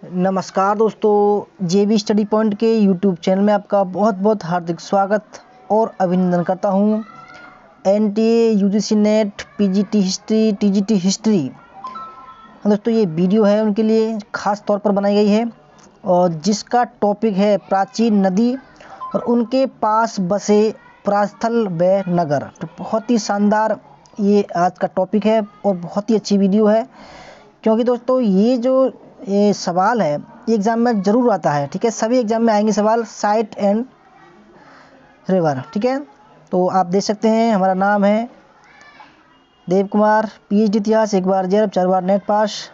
नमस्कार दोस्तों, जेबी study point के यूट्यूब चैनल में आपका बहुत बहुत हार्दिक स्वागत और अभिनंदन करता हूं। NTA, UGC net, PGT history, TGT history दोस्तों ये वीडियो है उनके लिए ख़ास तौर पर बनाई गई है और जिसका टॉपिक है प्राचीन नदी और उनके पास बसे परास्थल व नगर। तो बहुत ही शानदार ये आज का टॉपिक है और बहुत ही अच्छी वीडियो है, क्योंकि दोस्तों ये सवाल है ये एग्ज़ाम में ज़रूर आता है। ठीक है, सभी एग्ज़ाम में आएंगे सवाल साइट एंड रिवर। ठीक है, तो आप देख सकते हैं हमारा नाम है देव कुमार, पीएचडी इतिहास, एक बार जेआरएफ, 4 बार नेट पास।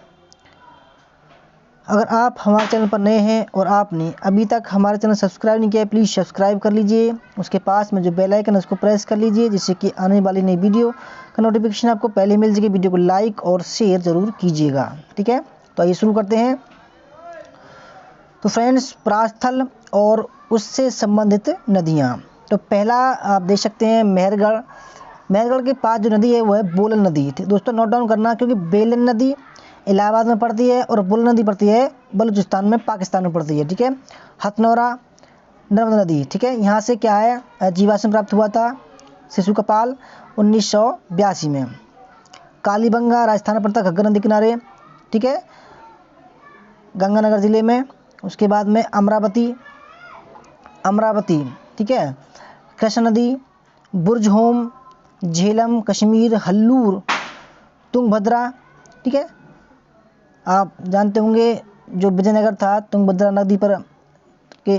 अगर आप हमारे चैनल पर नए हैं और आपने अभी तक हमारे चैनल सब्सक्राइब नहीं किया है, प्लीज़ सब्सक्राइब कर लीजिए। उसके पास में जो बेल आइकन है उसको प्रेस कर लीजिए, जिससे कि आने वाली नई वीडियो का नोटिफिकेशन आपको पहले मिल जाएगी। वीडियो को लाइक और शेयर ज़रूर कीजिएगा। ठीक है, तो आइए शुरू करते हैं। तो फ्रेंड्स, परास्थल और उससे संबंधित नदियाँ। तो पहला आप देख सकते हैं मेहरगढ़ के पास जो नदी है वो है बोलन नदी। ठीक दोस्तों, नोट डाउन करना, क्योंकि बेलन नदी इलाहाबाद में पड़ती है और बोलन नदी पड़ती है बलूचिस्तान में, पाकिस्तान में पड़ती है। ठीक है, हथनौरा नर्मदा नदी। ठीक है, यहाँ से क्या है जीवाश्म प्राप्त हुआ था शिशु कपाल 1982 में। कालीबंगा राजस्थान में पड़ता है, घग्गर नदी किनारे। ठीक है, गंगानगर ज़िले में। उसके बाद में अमरावती। ठीक है, कृष्ण नदी, बुरजहोम, झेलम, कश्मीर, हल्लूर, तुंगभद्रा। ठीक है, आप जानते होंगे जो विजयनगर था तुंगभद्रा नदी पर के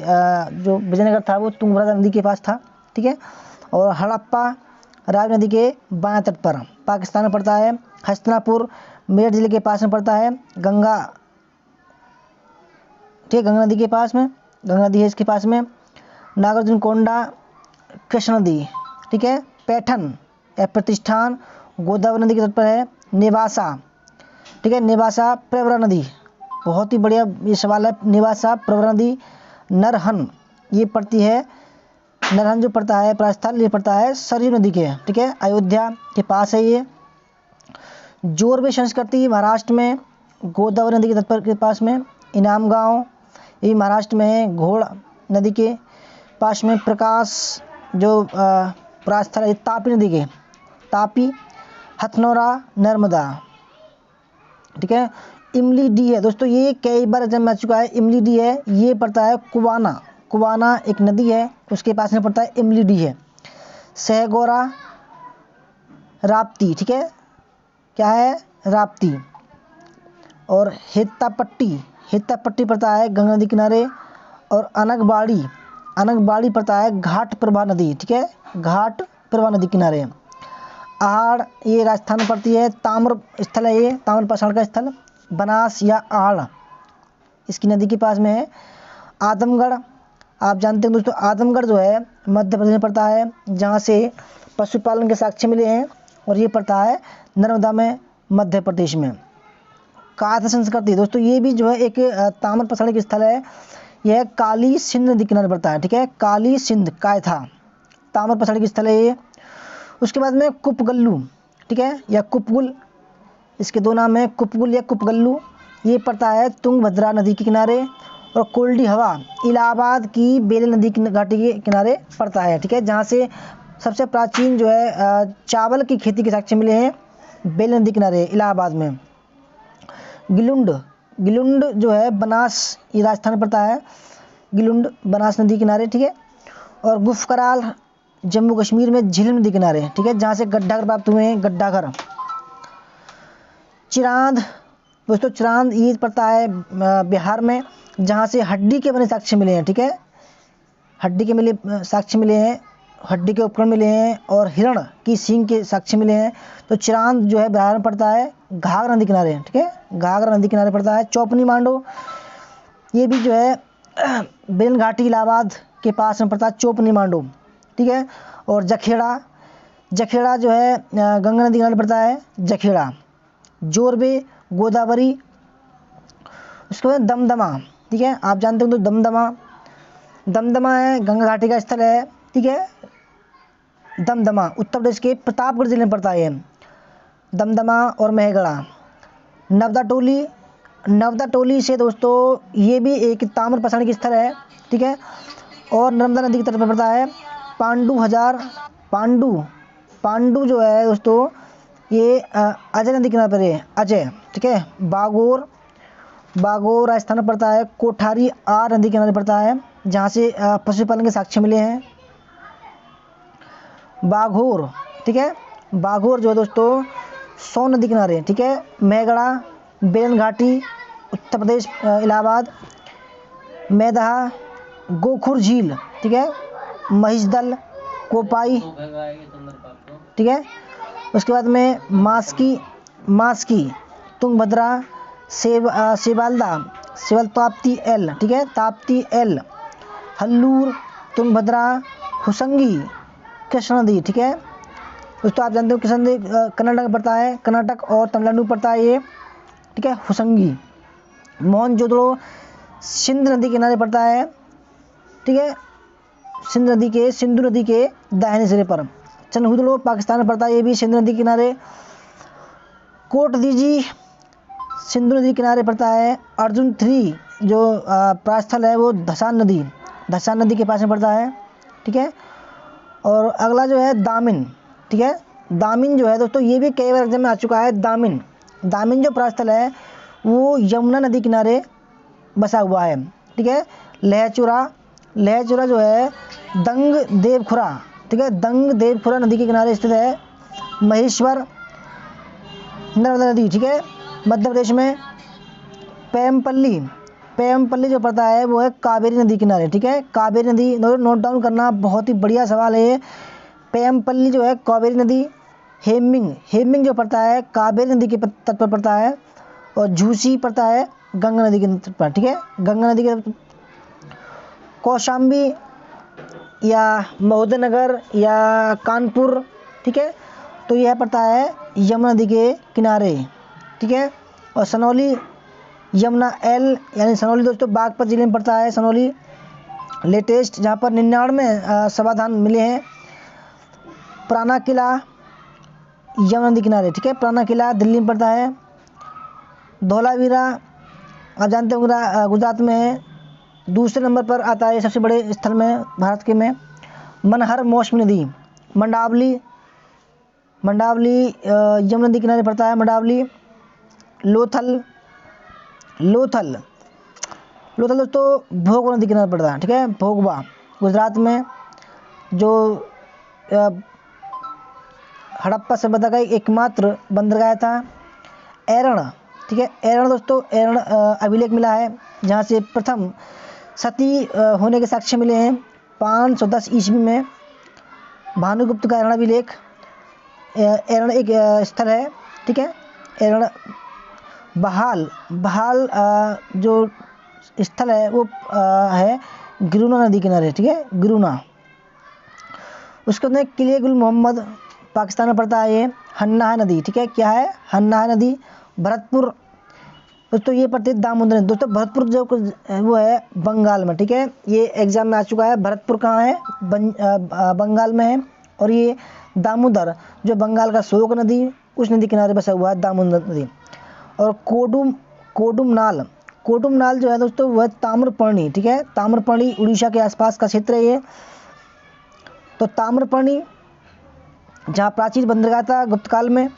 जो विजयनगर था वो तुंगभद्रा नदी के पास था। ठीक है, और हड़प्पा रावी नदी के बाएं तट पर पाकिस्तान में पड़ता है। हस्तिनापुर मेरठ जिले के पास में पड़ता है। गंगा नदी के पास में, गंगा नदी है इसके पास में। नागार्जुन कोंडा कृष्ण नदी। ठीक है, पैठन या प्रतिष्ठान गोदावरी नदी के तट पर है। नेवासा। ठीक है, नेवासा प्रवरा नदी, बहुत ही बढ़िया ये सवाल है। नेवासा प्रवरा नदी। नरहन ये पड़ती है, नरहन जो पड़ता है परास्थल ये पड़ता है सरयू नदी के। ठीक है, अयोध्या के पास है ये। जोरवे संस्कृति महाराष्ट्र में, गोदावरी नदी के तट पर के पास में। इनाम गांव ये महाराष्ट्र में है, घोड़ नदी के पास में। प्रकाश जो परास्थल है तापी नदी के, तापी। हथनौरा नर्मदा। ठीक है, इमली डी है दोस्तों, ये कई बार एग्जाम में आ चुका है। इमली डी है, ये पड़ता है कुवाना एक नदी है उसके पास में पड़ता है, इमली डी है। सहगौरा राप्ती। ठीक है, क्या है राप्ती। और हित्तापट्टी पड़ता है गंगा नदी किनारे। और अनगबाड़ी पड़ता है घाट प्रभा नदी। ठीक है, घाट प्रभा नदी किनारे। आहड़ ये राजस्थान में पड़ती है, ताम्र स्थल है ये, ताम्र पाषाण का स्थल। बनास या आहड़ इसकी नदी के पास में है। आदमगढ़ आप जानते हैं दोस्तों, आदमगढ़ जो है मध्य प्रदेश में पड़ता है, जहाँ से पशुपालन के साक्ष्य मिले हैं, और ये पड़ता है नर्मदा में, मध्य प्रदेश में। कायथा संस्कृति दोस्तों, ये भी जो है एक ताम्र पाषाण का स्थल है। यह काली सिंध नदी किनारे पड़ता है। ठीक है, काली सिंध कायथा ताम्र पाषाण की स्थल है ये। उसके बाद में कुपगल्लू। ठीक है, या कुपगुल, इसके दो नाम हैं, कुपगुल या कुपगल्लू। ये पड़ता है तुंगभद्रा नदी के किनारे। और कोल्डी हवा इलाहाबाद की बेलन नदी की घाटी के किनारे पड़ता है। ठीक है, जहाँ से सबसे प्राचीन जो है चावल की खेती के साक्ष्य मिले हैं, बेलन नदी किनारे इलाहाबाद में। गिलुंड जो है बनास, ये राजस्थान में पड़ता है, गिलुंड बनास नदी किनारे। ठीक है, और गुफकराल जम्मू कश्मीर में, झीलम नदी किनारे। ठीक है, जहाँ से गड्ढाघर प्राप्त हुए हैं, गड्ढाघर। चिरांद दोस्तों, चिरांद ये पड़ता है बिहार में, जहाँ से हड्डी के बने साक्ष्य मिले हैं। ठीक है, हड्डी के साक्ष्य मिले हैं, हड्डी के उपकरण मिले हैं, और हिरण की सींग के साक्ष्य मिले हैं। तो चिरांद जो है बिहार में पड़ता है, घाघरा नदी किनारे। ठीक है, घाघरा नदी किनारे पड़ता है। चौपनी मांडो ये भी जो है बेलन घाटी इलाहाबाद के पास में पड़ता है, चौपनी मांडो। ठीक है, और जखेड़ा जो है गंगा नदी किनारे पड़ता है, जखेड़ा। जोरबे गोदावरी। उसके बाद दमदमा। ठीक है, आप जानते हो तो दमदमा है गंगा घाटी का स्थल है। ठीक है, दमदमा उत्तर प्रदेश के प्रतापगढ़ जिले में पड़ता है। दमदमा और मेहगढ़ा। नवदा टोली नर्मदा टोली से दोस्तों ये भी एक ताम्र प्रसारण स्थल है, ठीक है। और नर्मदा नदी की तरफ पड़ता है। पांडु जो है दोस्तों ये अजय नदी किनारे पर है, अजय, ठीक है। बागोर राजस्थान में पड़ता है। कोठारी आर नदी किनारे पड़ता है, जहाँ से पशुपालन के साक्ष्य मिले हैं। बाघोर, ठीक है, बाघोर जो है दोस्तों सोन नदी किनारे, ठीक है। मेगड़ा, बेलन घाटी, उत्तर प्रदेश, इलाहाबाद। मैदहा, गोखुर झील, ठीक है। महिषदल, कोपाई, ठीक है। उसके बाद में मास्की, तुंगभद्रा, सेवाल ताप्ती एल, ठीक है, ताप्ती एल, हल्लूर, तुंगभद्रा, हुसंगी, कृष्णा नदी, ठीक है। दोस्तों आप जानते हो कृष्णा नदी कर्नाटक में पड़ता है, कर्नाटक और तमिलनाडु में पड़ता है ये, ठीक है। हुसंगी। मोहनजोदड़ो सिंधु नदी किनारे पड़ता है, ठीक है, सिंधु नदी के दाहिने सिरे पर। चनहुदड़ो पाकिस्तान में पड़ता है, ये भी सिंधु नदी किनारे। कोटदीजी सिंधु नदी किनारे पड़ता है। अर्जुन 3 जो प्रास्थल है वो धसान नदी के पास में पड़ता है, ठीक है। और अगला जो है दामिन, ठीक है। दामिन जो है दोस्तों ये भी कई बार एग्जाम में आ चुका है। दामिन जो प्रास्थल है वो यमुना नदी किनारे बसा हुआ है, ठीक है। लहचुरा जो है दंग देवखुरा, ठीक है, दंग देवखुरा नदी के किनारे स्थित है। महेश्वर नर्मदा नदी, ठीक है, मध्य प्रदेश में। पेमपल्ली जो पड़ता है वो है कावेरी नदी किनारे, ठीक है। कावेरी नदी नोट डाउन करना, बहुत ही बढ़िया सवाल है ये। पेमपल्ली जो है कावेरी नदी। हेमिंग जो पड़ता है कावेरी नदी के तट पर पड़ता है। और झूसी पड़ता है गंगा नदी के तट पर, ठीक है, गंगा नदी के। कौशाम्बी या महोदयनगर या कानपुर, ठीक है, तो यह पड़ता है यमुना नदी के किनारे, ठीक है। और सनौली यमुना एल यानी सनौली दोस्तों बागपत जिले में पड़ता है। सनौली लेटेस्ट जहाँ पर 99 समाधान मिले हैं। पुराना किला यमुना नदी किनारे, ठीक है, पुराना किला दिल्ली में पड़ता है। धौलावीरा आप जानते होंगे गुजरात में है, दूसरे नंबर पर आता है सबसे बड़े स्थल में भारत के में। मनहर मौसमी नदी। मंडावली यमुना नदी किनारे पड़ता है। मंडावली। लोथल दोस्तों भोगवा नदी किनारे पड़ता है, ठीक है, भोगवा गुजरात में। जो हड़प्पा सभ्यता का एकमात्र बंदरगाह था। एरण, ठीक है, एरण दोस्तों अभिलेख मिला है जहाँ से प्रथम सती होने के साक्ष्य मिले हैं 510 ईस्वी में। भानुगुप्त का एरण अभिलेख। एरण एक स्थल है, ठीक है। एरण बहाल जो स्थल है वो है गिरुना नदी किनारे, ठीक है, गिरुना। उसके बाद किले गुल मोहम्मद पाकिस्तान में पड़ता है ये। हन्ना नदी, ठीक है, क्या है, हन्ना नदी। भरतपुर दोस्तों ये पड़ती है दामोदर नदी। दोस्तों भरतपुर जो वो है बंगाल में, ठीक है, ये एग्जाम में आ चुका है। भरतपुर कहाँ है, बंगाल में है। और ये दामोदर जो बंगाल का शोक नदी उस नदी किनारे बसा हुआ है, दामोदर नदी। और कोडुम नाल जो है दोस्तों वह ताम्रपर्णी, ठीक है, ताम्रपर्णी उड़ीसा के आसपास का क्षेत्र है ये। तो ताम्रपर्णी जहाँ प्राचीन बंदरगाह था गुप्त काल में।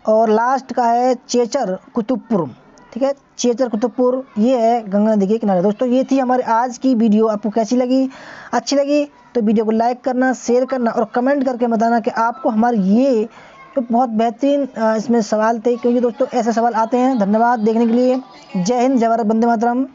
और लास्ट का है चेचर कुतुबपुर, ठीक है, चेचर कुतुबपुर ये है गंगा नदी के किनारे। दोस्तों ये थी हमारी आज की वीडियो, आपको कैसी लगी? अच्छी लगी तो वीडियो को लाइक करना, शेयर करना और कमेंट करके बताना कि आपको हमारे ये तो बहुत बेहतरीन इसमें सवाल थे, क्योंकि दोस्तों ऐसे सवाल आते हैं। धन्यवाद देखने के लिए। जय हिंद, जय भारत, वंदे मातरम।